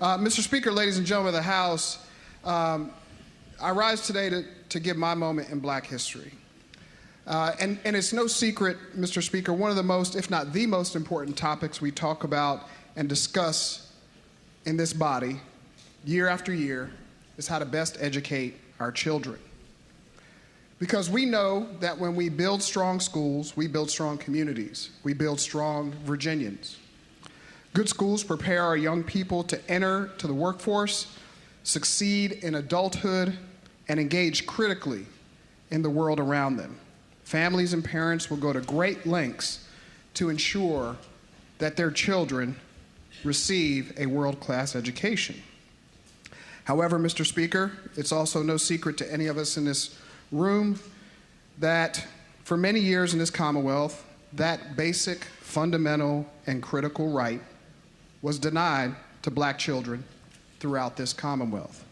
Mr. Speaker, ladies and gentlemen of the House, I rise today to give my moment in Black history. And it's no secret, Mr. Speaker, one of the most, if not the most important topics we talk about and discuss in this body year after year is how to best educate our children. Because we know that when we build strong schools, we build strong communities. We build strong Virginians. Good schools prepare our young people to enter to the workforce, succeed in adulthood, and engage critically in the world around them. Families and parents will go to great lengths to ensure that their children receive a world-class education. However, Mr. Speaker, it's also no secret to any of us in this room that for many years in this Commonwealth, that basic, fundamental, and critical right was denied to Black children throughout this Commonwealth.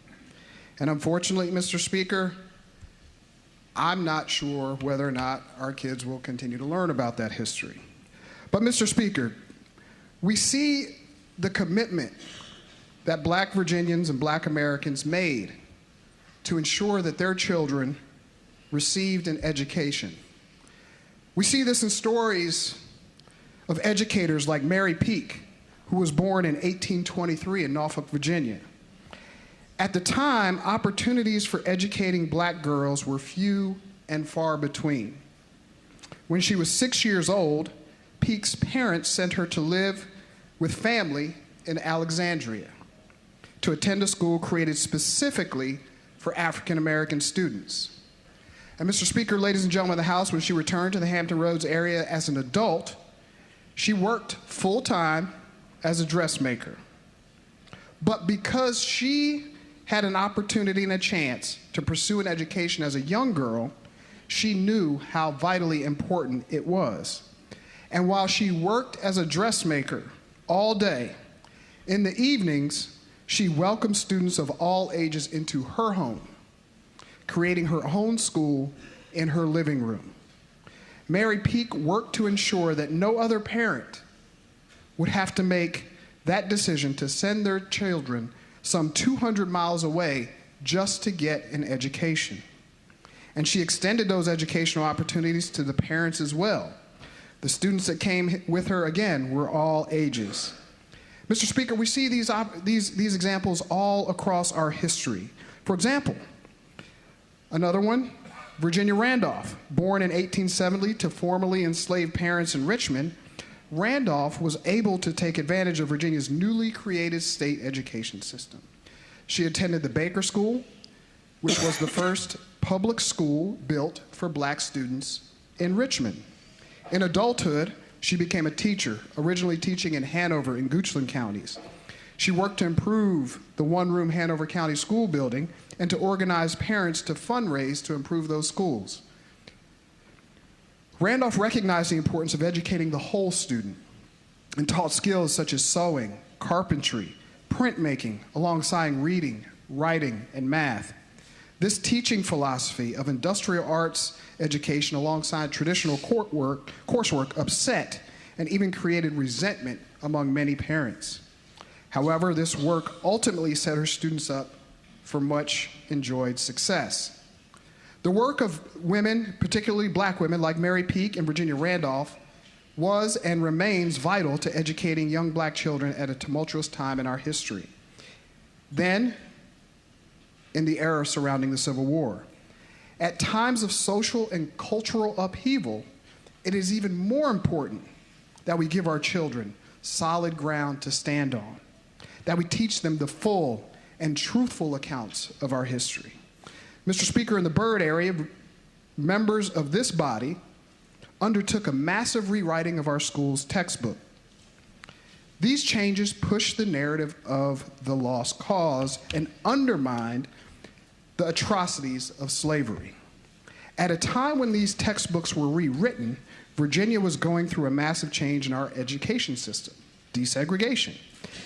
And unfortunately, Mr. Speaker, I'm not sure whether or not our kids will continue to learn about that history. But Mr. Speaker, we see the commitment that Black Virginians and Black Americans made to ensure that their children received an education. We see this in stories of educators like Mary Peak, who was born in 1823 in Norfolk, Virginia. At the time, opportunities for educating Black girls were few and far between. When she was 6 years old, Peak's parents sent her to live with family in Alexandria to attend a school created specifically for African American students. And Mr. Speaker, ladies and gentlemen of the House, when she returned to the Hampton Roads area as an adult, she worked full-time as a dressmaker. But because she had an opportunity and a chance to pursue an education as a young girl, she knew how vitally important it was. And while she worked as a dressmaker all day, in the evenings, she welcomed students of all ages into her home, creating her own school in her living room. Mary Peak worked to ensure that no other parent would have to make that decision to send their children some 200 miles away just to get an education. And she extended those educational opportunities to the parents as well. The students that came with her, again, were all ages. Mr. Speaker, we see these examples all across our history. For example, another one, Virginia Randolph, born in 1870 to formerly enslaved parents in Richmond, Randolph was able to take advantage of Virginia's newly created state education system. She attended the Baker School, which was the first public school built for Black students in Richmond. In adulthood, she became a teacher, originally teaching in Hanover and Goochland counties. She worked to improve the one-room Hanover County school building and to organize parents to fundraise to improve those schools. Randolph recognized the importance of educating the whole student and taught skills such as sewing, carpentry, printmaking, alongside reading, writing, and math. This teaching philosophy of industrial arts education alongside traditional coursework upset and even created resentment among many parents. However, this work ultimately set her students up for much enjoyed success. The work of women, particularly Black women like Mary Peak and Virginia Randolph, was and remains vital to educating young Black children at a tumultuous time in our history. Then, in the era surrounding the Civil War. At times of social and cultural upheaval, it is even more important that we give our children solid ground to stand on, that we teach them the full and truthful accounts of our history. Mr. Speaker, in the Byrd area, members of this body undertook a massive rewriting of our school's textbook. These changes pushed the narrative of the lost cause and undermined the atrocities of slavery. At a time when these textbooks were rewritten, Virginia was going through a massive change in our education system, desegregation.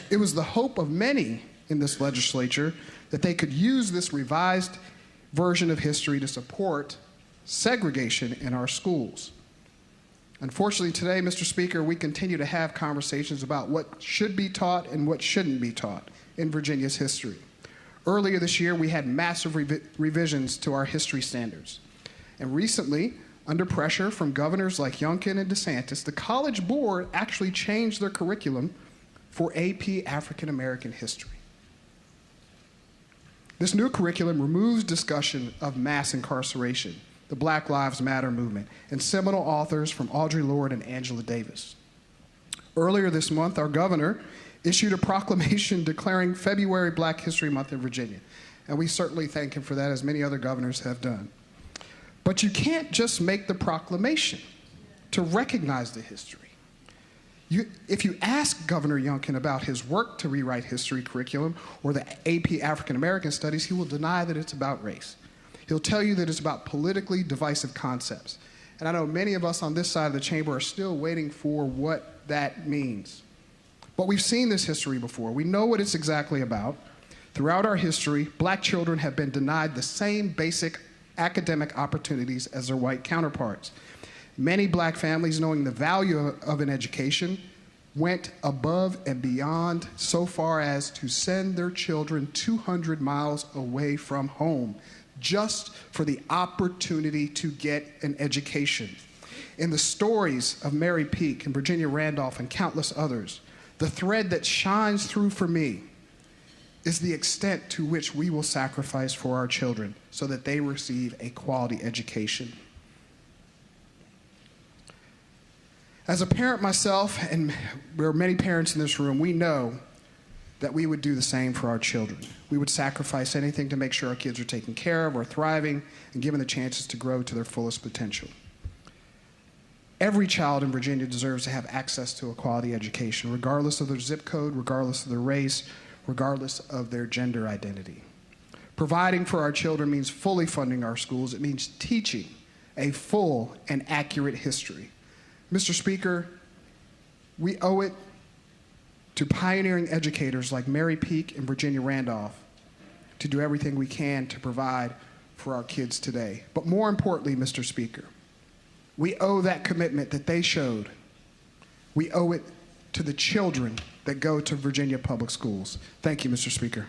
It was the hope of many in this legislature that they could use this revised version of history to support segregation in our schools. Unfortunately, today, Mr. Speaker, we continue to have conversations about what should be taught and what shouldn't be taught. in Virginia's history. Earlier this year, we had massive revisions to our history standards. And recently, under pressure from governors like Youngkin and DeSantis, the College Board actually changed their curriculum for AP African American history. This new curriculum removes discussion of mass incarceration, the Black Lives Matter movement, and seminal authors from Audre Lorde and Angela Davis. Earlier this month, our governor issued a proclamation declaring February Black History Month in Virginia, and we certainly thank him for that, as many other governors have done. But you can't just make the proclamation to recognize the history. If you ask Governor Youngkin about his work to rewrite history curriculum or the AP African American Studies, he will deny that it's about race. He'll tell you that it's about politically divisive concepts. And I know many of us on this side of the chamber are still waiting for what that means. But we've seen this history before. We know what it's exactly about. Throughout our history, Black children have been denied the same basic academic opportunities as their white counterparts. Many Black families, knowing the value of an education, went above and beyond so far as to send their children 200 miles away from home just for the opportunity to get an education. In the stories of Mary Peak and Virginia Randolph and countless others, the thread that shines through for me is the extent to which we will sacrifice for our children so that they receive a quality education. As a parent myself, and there are many parents in this room, we know that we would do the same for our children. We would sacrifice anything to make sure our kids are taken care of, are thriving, and given the chances to grow to their fullest potential. Every child in Virginia deserves to have access to a quality education, regardless of their zip code, regardless of their race, regardless of their gender identity. Providing for our children means fully funding our schools. It means teaching a full and accurate history. Mr. Speaker, we owe it to pioneering educators like Mary Peak and Virginia Randolph to do everything we can to provide for our kids today. But more importantly, Mr. Speaker, we owe that commitment that they showed. We owe it to the children that go to Virginia public schools. Thank you, Mr. Speaker.